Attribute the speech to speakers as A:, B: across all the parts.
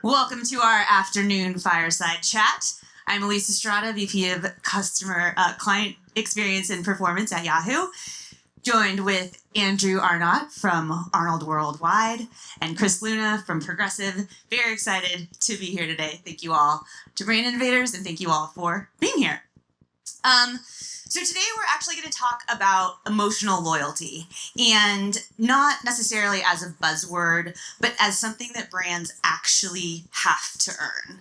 A: Welcome to our afternoon fireside chat. I'm Elyse Estrada, VP of Customer Client Experience and Performance at Yahoo, joined with Andrew Arnot from Arnold Worldwide and Chris Luna from Progressive. Very excited to be here today. Thank you all to Brand Innovators, and thank you all for being here. So today we're actually going to talk about emotional loyalty, and not necessarily as a buzzword, but as something that brands actually have to earn.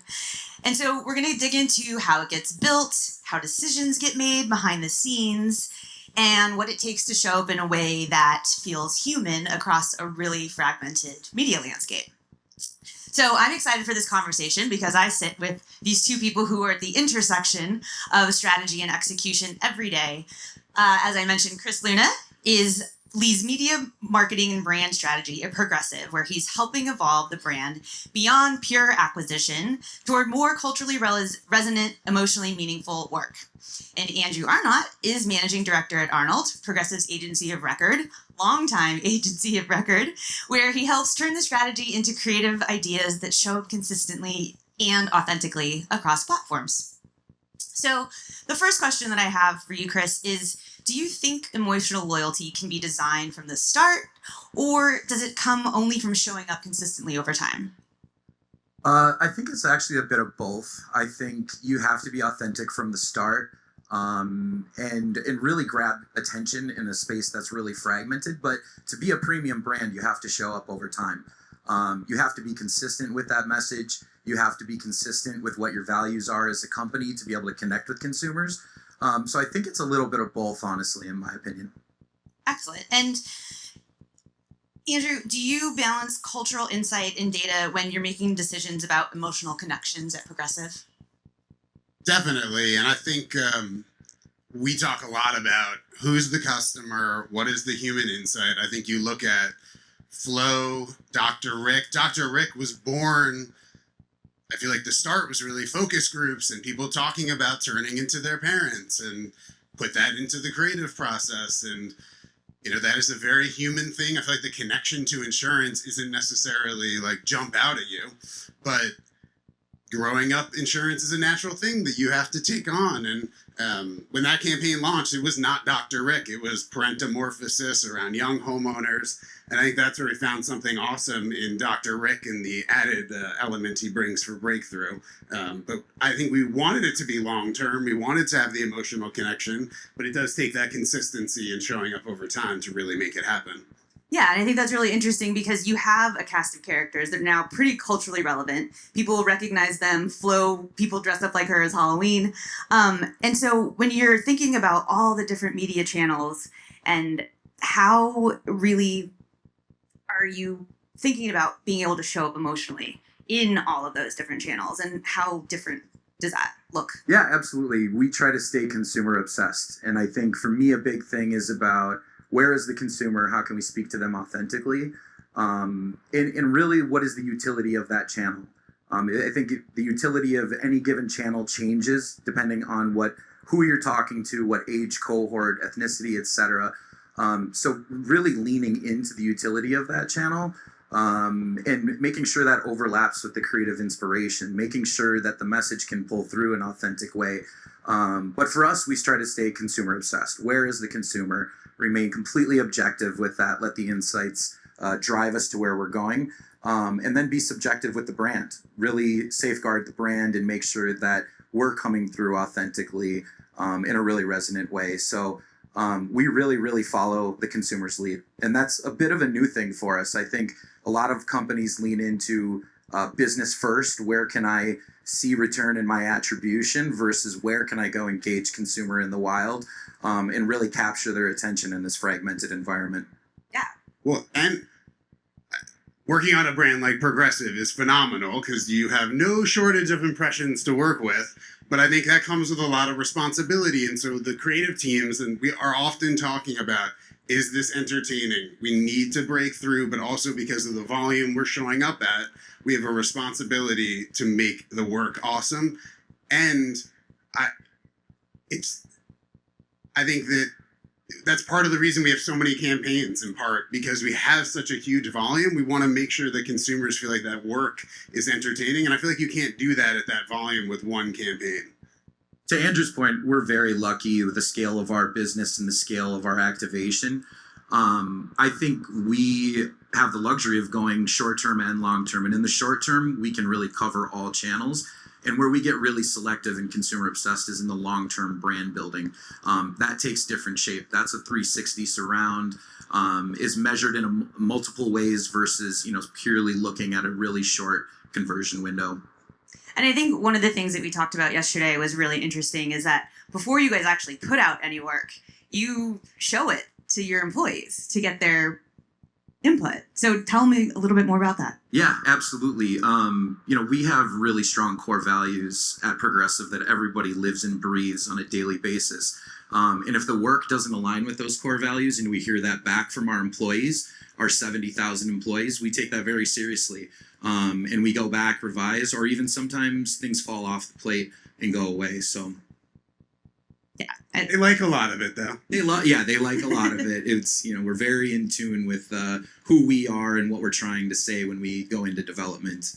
A: And so we're going to dig into how it gets built, how decisions get made behind the scenes, and what it takes to show up in a way that feels human across a really fragmented media landscape. So I'm excited for this conversation because I sit with these two people who are at the intersection of strategy and execution every day. As I mentioned, Chris Luna leads media marketing and brand strategy at Progressive, where he's helping evolve the brand beyond pure acquisition toward more culturally resonant, emotionally meaningful work. And Andrew Arnot is managing director at Arnold, Progressive's agency of record, longtime agency of record, where he helps turn the strategy into creative ideas that show up consistently and authentically across platforms. So the first question that I have for you, Chris, is do you think emotional loyalty can be designed from the start, or does it come only from showing up consistently over time?
B: I think it's actually a bit of both. I think you have to be authentic from the start, and really grab attention in a space that's really fragmented. But to be a premium brand, you have to show up over time. You have to be consistent with that message. You have to be consistent with what your values are as a company to be able to connect with consumers. So I think it's a little bit of both, honestly, in my opinion.
A: Excellent. And Andrew, do you balance cultural insight and data when you're making decisions about emotional connections at Progressive?
C: Definitely. And I think we talk a lot about who's the customer, what is the human insight. I think you look at Flo, Dr. Rick. Dr. Rick was born, I feel like the start was really focus groups and people talking about turning into their parents and put that into the creative process. And, that is a very human thing. I feel like the connection to insurance isn't necessarily like jump out at you, but growing up, insurance is a natural thing that you have to take on. And when that campaign launched, it was not Dr. Rick. It was parentomorphosis around young homeowners. And I think that's where we found something awesome in Dr. Rick and the added element he brings for breakthrough. But I think we wanted it to be long-term. We wanted to have the emotional connection, but it does take that consistency and showing up over time to really make it happen.
A: Yeah, and I think that's really interesting because you have a cast of characters that are now pretty culturally relevant. People will recognize them. Flo, people dress up like her as Halloween. And so when you're thinking about all the different media channels and how really are you thinking about being able to show up emotionally in all of those different channels, and how different does that look?
B: Yeah, absolutely. We try to stay consumer obsessed. And I think for me, a big thing is about where is the consumer? How can we speak to them authentically? And really, what is the utility of that channel? I think the utility of any given channel changes depending on who you're talking to, what age cohort, ethnicity, etc. So really leaning into the utility of that channel and making sure that overlaps with the creative inspiration, making sure that the message can pull through an authentic way. But for us, we try to stay consumer obsessed. Where is the consumer? Remain completely objective with that, let the insights drive us to where we're going, and then be subjective with the brand. Really safeguard the brand and make sure that we're coming through authentically in a really resonant way. So we really, really follow the consumer's lead. And that's a bit of a new thing for us. I think a lot of companies lean into business first. Where can I see return in my attribution versus where can I go engage consumer in the wild and really capture their attention in this fragmented environment.
A: Yeah.
C: Well, and working on a brand like Progressive is phenomenal because you have no shortage of impressions to work with. But I think that comes with a lot of responsibility. And so the creative teams, and we are often talking about, is this entertaining? We need to break through, but also because of the volume we're showing up at, we have a responsibility to make the work awesome. And I think that that's part of the reason we have so many campaigns, in part because we have such a huge volume. We want to make sure that consumers feel like that work is entertaining, and I feel like you can't do that at that volume with one campaign.
B: To Andrew's point, we're very lucky with the scale of our business and the scale of our activation. I think we have the luxury of going short-term and long-term, and in the short term, we can really cover all channels. And where we get really selective and consumer obsessed is in the long-term brand building. That takes different shape. That's a 360 surround, is measured in multiple ways versus, purely looking at a really short conversion window.
A: And I think one of the things that we talked about yesterday was really interesting is that before you guys actually put out any work, you show it to your employees to get their input. So tell me a little bit more about that.
B: Yeah, absolutely. We have really strong core values at Progressive that everybody lives and breathes on a daily basis. And if the work doesn't align with those core values and we hear that back from our employees, our 70,000 employees, we take that very seriously. And we go back, revise, or even sometimes things fall off the plate and go away. So
A: yeah,
C: they like a lot of it, though.
B: They like a lot of it. It's, we're very in tune with who we are and what we're trying to say when we go into development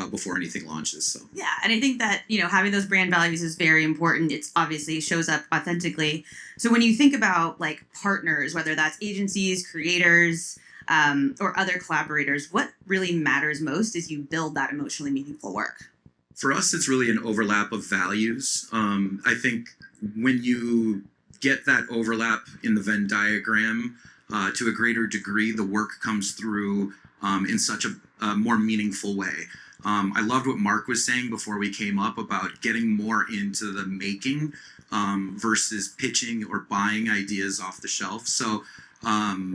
B: before anything launches. So
A: yeah, and I think that having those brand values is very important. It's obviously shows up authentically. So when you think about like partners, whether that's agencies, creators, or other collaborators, what really matters most is you build that emotionally meaningful work.
B: For us, it's really an overlap of values. I think when you get that overlap in the Venn diagram to a greater degree, the work comes through in such a more meaningful way. I loved what Mark was saying before we came up about getting more into the making versus pitching or buying ideas off the shelf. So I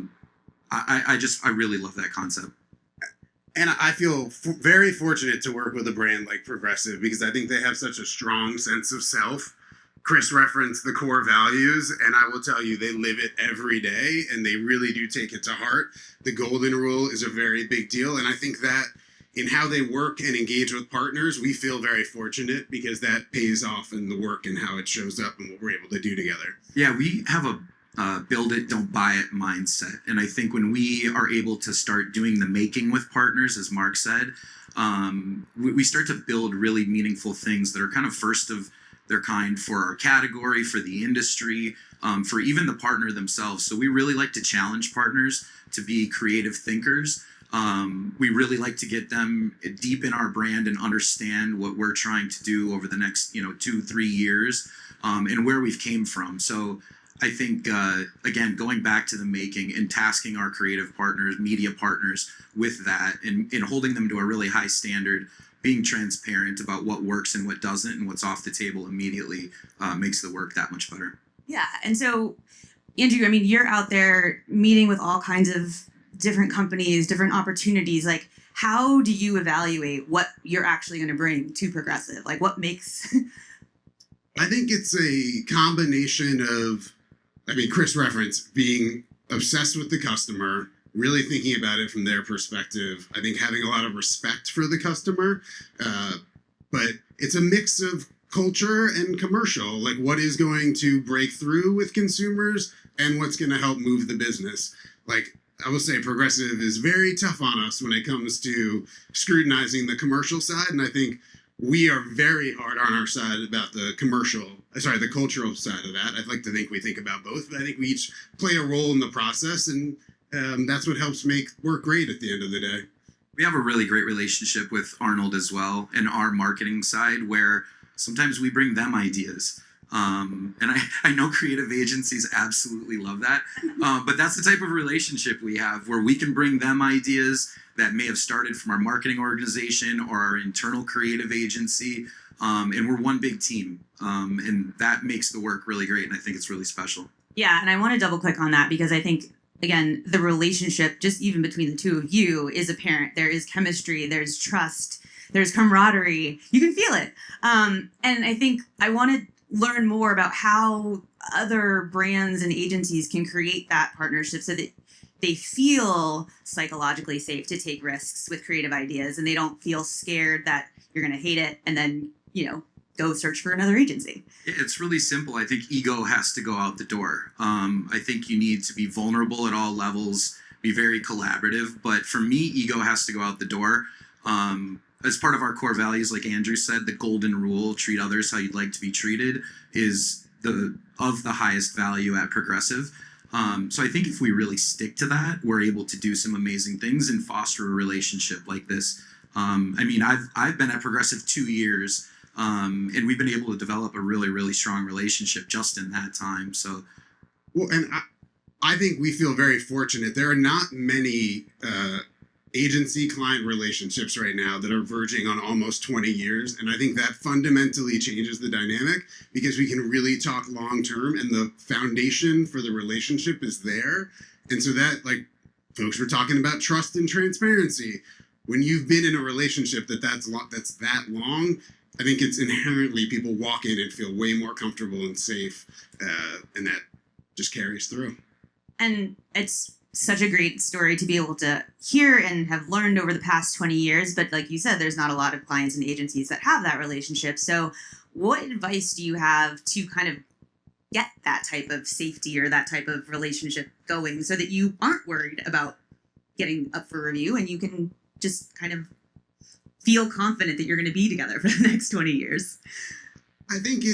B: really love that concept.
C: And I feel very fortunate to work with a brand like Progressive because I think they have such a strong sense of self. Chris referenced the core values, and I will tell you, they live it every day, and they really do take it to heart. The golden rule is a very big deal, and I think that in how they work and engage with partners, we feel very fortunate because that pays off in the work and how it shows up and what we're able to do together.
B: Yeah, we have a build it, don't buy it mindset. And I think when we are able to start doing the making with partners, as Mark said, we start to build really meaningful things that are kind of first of their kind for our category, for the industry, for even the partner themselves. So we really like to challenge partners to be creative thinkers. We really like to get them deep in our brand and understand what we're trying to do over the next 2-3 years and where we've came from. So I think, again, going back to the making and tasking our creative partners, media partners with that and holding them to a really high standard, being transparent about what works and what doesn't and what's off the table immediately makes the work that much better.
A: Yeah. And so, Andrew, you're out there meeting with all kinds of different companies, different opportunities. Like, how do you evaluate what you're actually going to bring to Progressive? Like, what makes...
C: I think it's a combination of, Chris referenced being obsessed with the customer, really thinking about it from their perspective. I think having a lot of respect for the customer, but it's a mix of culture and commercial, like what is going to break through with consumers and what's going to help move the business. Like, I will say Progressive is very tough on us when it comes to scrutinizing the commercial side, and I think we are very hard on our side about the cultural side of that. I'd like to think we think about both, but I think we each play a role in the process, and that's what helps make work great at the end of the day.
B: We have a really great relationship with Arnold as well, and our marketing side, where sometimes we bring them ideas. And I know creative agencies absolutely love that, but that's the type of relationship we have where we can bring them ideas that may have started from our marketing organization or our internal creative agency, and we're one big team, and that makes the work really great, and I think it's really special.
A: Yeah, and I want to double click on that because I think, again, the relationship, just even between the two of you, is apparent. There is chemistry, there's trust, there's camaraderie. You can feel it. And I think I want to learn more about how other brands and agencies can create that partnership so that they feel psychologically safe to take risks with creative ideas and they don't feel scared that you're going to hate it and then, go search for another agency?
B: It's really simple. I think ego has to go out the door. I think you need to be vulnerable at all levels, be very collaborative. But for me, ego has to go out the door. As part of our core values, like Andrew said, the golden rule, treat others how you'd like to be treated, is the highest value at Progressive. So I think if we really stick to that, we're able to do some amazing things and foster a relationship like this. I've been at Progressive 2 years, and we've been able to develop a really, really strong relationship just in that time. So,
C: well, and I think we feel very fortunate. There are not many agency-client relationships right now that are verging on almost 20 years, and I think that fundamentally changes the dynamic because we can really talk long-term, and the foundation for the relationship is there. And so that, like, folks were talking about trust and transparency. When you've been in a relationship that's that long, I think it's inherently people walk in and feel way more comfortable and safe, and that just carries through.
A: And it's such a great story to be able to hear and have learned over the past 20 years. But like you said, there's not a lot of clients and agencies that have that relationship. So what advice do you have to kind of get that type of safety or that type of relationship going so that you aren't worried about getting up for review and you can just kind of feel confident that you're going to be together for the next 20 years?
C: I think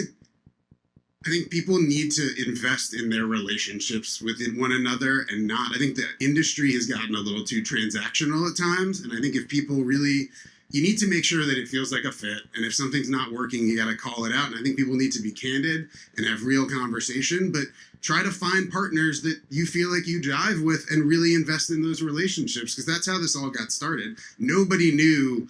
C: people need to invest in their relationships within one another and not. I think the industry has gotten a little too transactional at times. And I think if people really, you need to make sure that it feels like a fit. And if something's not working, you got to call it out. And I think people need to be candid and have real conversation, but try to find partners that you feel like you jive with and really invest in those relationships, because that's how this all got started. Nobody knew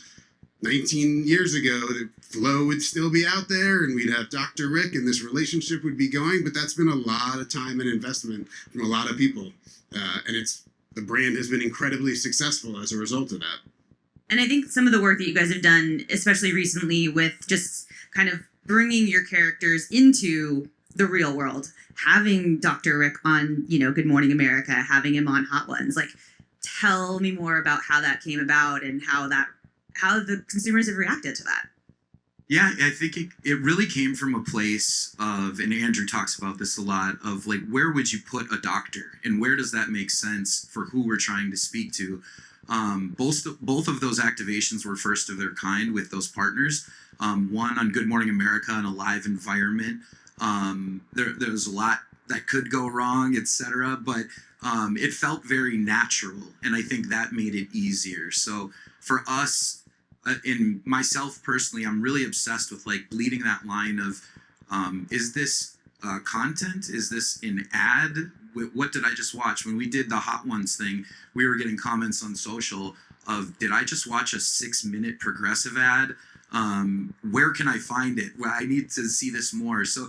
C: 19 years ago that Flo would still be out there and we'd have Dr. Rick and this relationship would be going, but that's been a lot of time and investment from a lot of people. And the brand has been incredibly successful as a result of that.
A: And I think some of the work that you guys have done, especially recently with just kind of bringing your characters into the real world, having Dr. Rick on, Good Morning America, having him on Hot Ones, like, tell me more about how that came about and how the consumers have reacted to that.
B: Yeah, I think it really came from a place of, and Andrew talks about this a lot, of like, where would you put a doctor and where does that make sense for who we're trying to speak to? Both of those activations were first of their kind with those partners. One on Good Morning America in a live environment. There was a lot that could go wrong, etc. But it felt very natural, and I think that made it easier. So for us, in myself personally, I'm really obsessed with like bleeding that line of, is this content? Is this an ad? What did I just watch? When we did the Hot Ones thing, we were getting comments on social of, did I just watch a 6-minute Progressive ad? Where can I find it? Well, I need to see this more. So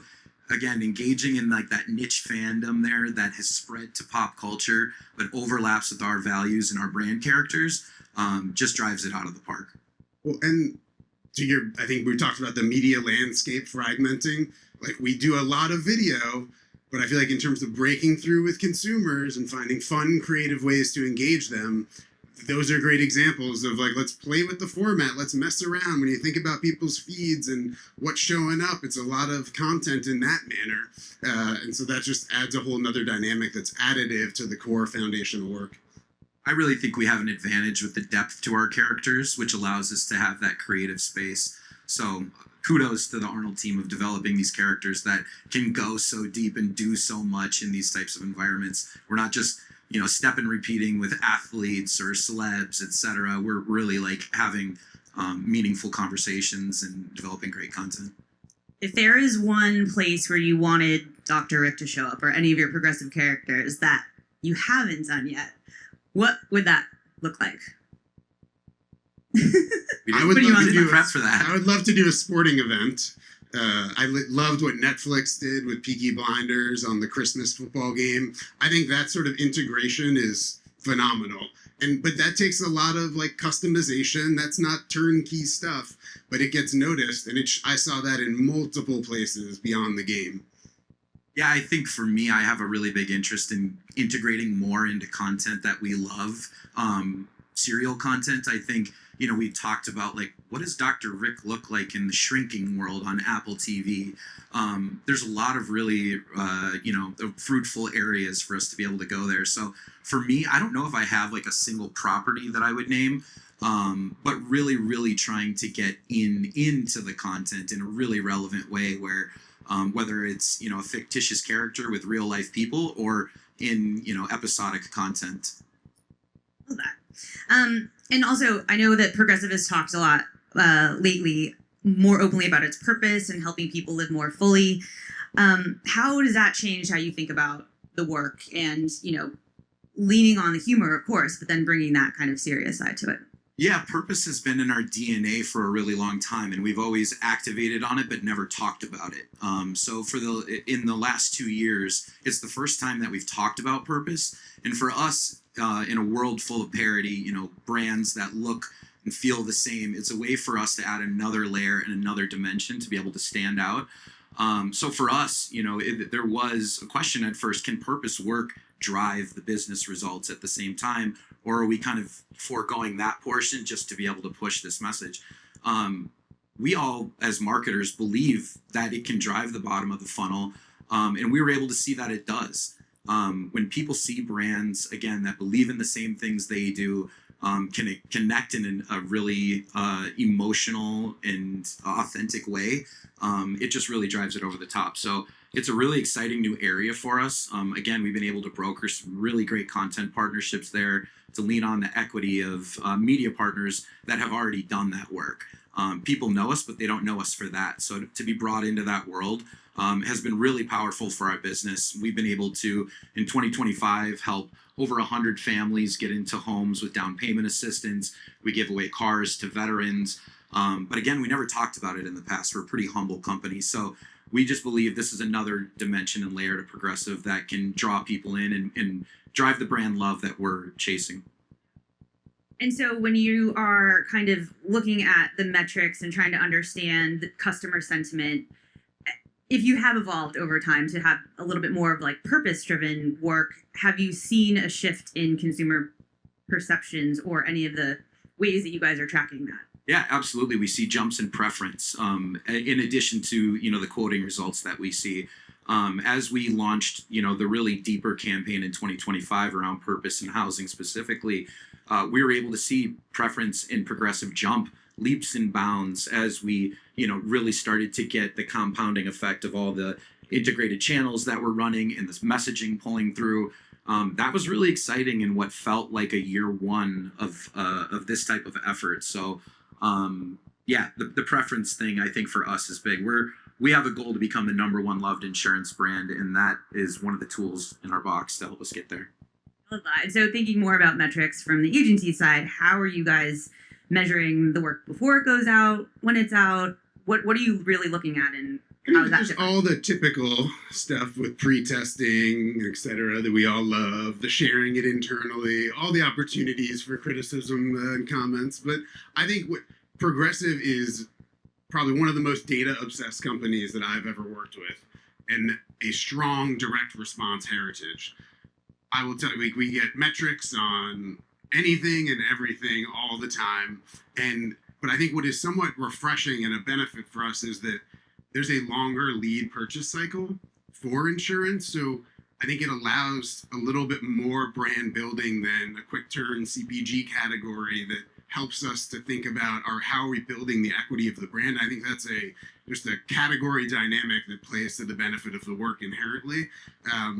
B: again, engaging in like that niche fandom there that has spread to pop culture, but overlaps with our values and our brand characters, just drives it out of the park.
C: Well, and I think we talked about the media landscape fragmenting. Like, we do a lot of video, but I feel like in terms of breaking through with consumers and finding fun, creative ways to engage them, those are great examples of like, let's play with the format, let's mess around. When you think about people's feeds and what's showing up, it's a lot of content in that manner. And so that just adds a whole nother dynamic that's additive to the core foundational work.
B: I really think we have an advantage with the depth to our characters, which allows us to have that creative space. So kudos to the Arnold team of developing these characters that can go so deep and do so much in these types of environments. We're not just, step and repeating with athletes or celebs, etc. We're really like having meaningful conversations and developing great content.
A: If there is one place where you wanted Dr. Rick to show up, or any of your Progressive characters that you haven't done yet, what would that look like?
C: I would love to do
B: prep for that.
C: I would love to do a sporting event. I loved what Netflix did with Peaky Blinders on the Christmas football game. I think that sort of integration is phenomenal. But that takes a lot of like customization. That's not turnkey stuff, but it gets noticed. And I saw that in multiple places beyond the game.
B: Yeah, I think for me, I have a really big interest in integrating more into content that we love. Serial content, I think, we talked about like, what does Dr. Rick look like in the shrinking world on Apple TV? There's a lot of really, fruitful areas for us to be able to go there. So for me, I don't know if I have like a single property that I would name, but really, really trying to get into the content in a really relevant way where, whether it's, a fictitious character with real life people or in, episodic content.
A: Love that. And also, I know that Progressive has talked a lot lately more openly about its purpose and helping people live more fully. How does that change how you think about the work and, leaning on the humor, of course, but then bringing that kind of serious side to it?
B: Yeah, purpose has been in our DNA for a really long time, and we've always activated on it, but never talked about it. So in the last 2 years, it's the first time that we've talked about purpose. And for us, in a world full of parody, brands that look and feel the same, it's a way for us to add another layer and another dimension to be able to stand out. So for us, there was a question at first: can purpose work drive the business results at the same time? Or are we kind of foregoing that portion just to be able to push this message? We all, as marketers, believe that it can drive the bottom of the funnel. And we were able to see that it does. When people see brands, again, that believe in the same things they do, can connect in a really emotional and authentic way, it just really drives it over the top. So it's a really exciting new area for us. Again, we've been able to broker some really great content partnerships there to lean on the equity of media partners that have already done that work. People know us, but they don't know us for that. So to be brought into that world has been really powerful for our business. We've been able to, in 2025, help over 100 families get into homes with down payment assistance. We give away cars to veterans. But again, we never talked about it in the past. We're a pretty humble company. So we just believe this is another dimension and layer to Progressive that can draw people in and drive the brand love that we're chasing.
A: And so when you are kind of looking at the metrics and trying to understand the customer sentiment, if you have evolved over time to have a little bit more of like purpose-driven work, have you seen a shift in consumer perceptions or any of the ways that you guys are tracking that?
B: Yeah, absolutely. We see jumps in preference, in addition to, the quoting results that we see. As we launched, the really deeper campaign in 2025 around purpose and housing specifically, we were able to see preference in Progressive jump leaps and bounds as we, really started to get the compounding effect of all the integrated channels that we're running and this messaging pulling through. That was really exciting in what felt like a year one of this type of effort. So, the preference thing, I think, for us is big. We have a goal to become the number one loved insurance brand, and that is one of the tools in our box to help us get there.
A: I love that. And so thinking more about metrics from the agency side, how are you guys measuring the work before it goes out, when it's out? What are you really looking at, and how is that
C: There's
A: different?
C: all the typical stuff with pre-testing, et cetera, that we all love, the sharing it internally, all the opportunities for criticism and comments. But I think what Progressive is probably one of the most data-obsessed companies that I've ever worked with, and a strong direct response heritage. I will tell you, we get metrics on anything and everything all the time. But I think what is somewhat refreshing and a benefit for us is that there's a longer lead purchase cycle for insurance. So I think it allows a little bit more brand building than a quick turn CPG category that helps us to think about how are we building the equity of the brand. I think that's just a category dynamic that plays to the benefit of the work inherently.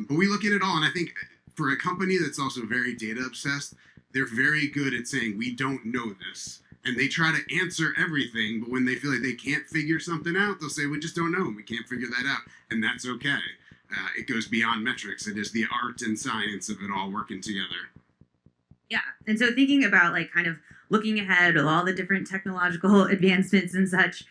C: But we look at it all, and I think for a company that's also very data obsessed, they're very good at saying, we don't know this. And they try to answer everything, but when they feel like they can't figure something out, they'll say, we just don't know, and we can't figure that out. And that's okay. It goes beyond metrics. It is the art and science of it all working together.
A: Yeah. And so thinking about like kind of looking ahead with all the different technological advancements and such,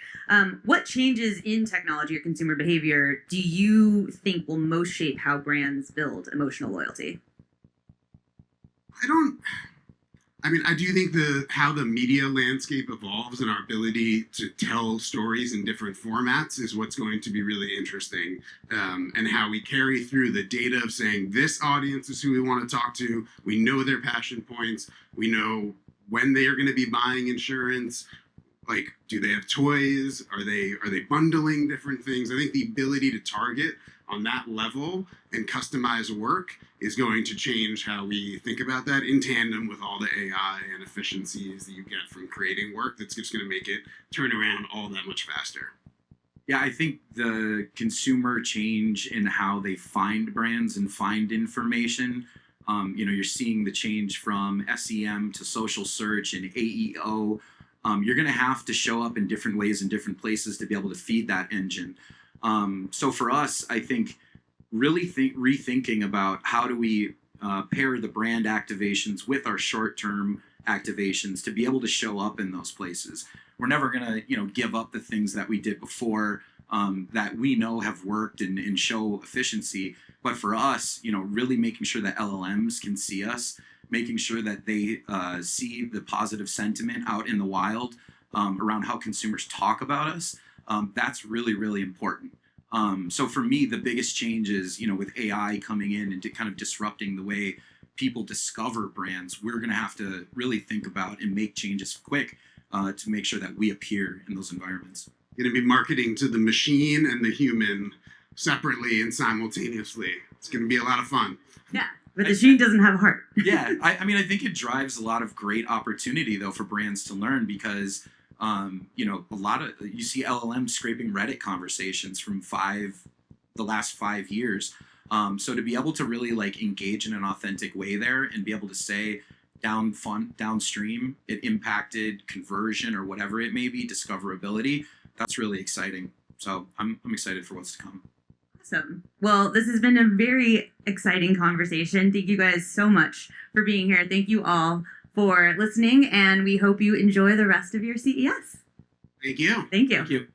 A: what changes in technology or consumer behavior do you think will most shape how brands build emotional loyalty?
C: I do think how the media landscape evolves and our ability to tell stories in different formats is what's going to be really interesting, and how we carry through the data of saying this audience is who we want to talk to. We know their passion points. We know when they are going to be buying insurance. Like, do they have toys? Are they bundling different things? I think the ability to target on that level and customize work is going to change how we think about that, in tandem with all the AI and efficiencies that you get from creating work. That's just going to make it turn around all that much faster.
B: Yeah, I think the consumer change in how they find brands and find information, you're seeing the change from SEM to social search and AEO. You're going to have to show up in different ways in different places to be able to feed that engine. So for us, I think really rethinking about how do we pair the brand activations with our short-term activations to be able to show up in those places. We're never going to, give up the things that we did before that we know have worked and show efficiency. But for us, really making sure that LLMs can see us, making sure that they see the positive sentiment out in the wild around how consumers talk about us. That's really, really important. So for me, the biggest change is, with AI coming in and kind of disrupting the way people discover brands, we're going to have to really think about and make changes quick to make sure that we appear in those environments.
C: Going to be marketing to the machine and the human separately and simultaneously. It's going to be a lot of fun.
D: Yeah. But the machine doesn't have a heart.
B: Yeah, I mean, I think it drives a lot of great opportunity, though, for brands to learn because, you see LLM scraping Reddit conversations from the last 5 years. So to be able to really engage in an authentic way there and be able to say downstream, it impacted conversion or whatever it may be, discoverability, that's really exciting. So I'm excited for what's to come.
D: Awesome. Well, this has been a very exciting conversation. Thank you guys so much for being here. Thank you all for listening, and we hope you enjoy the rest of your CES.
C: Thank you.
D: Thank you.
B: Thank you.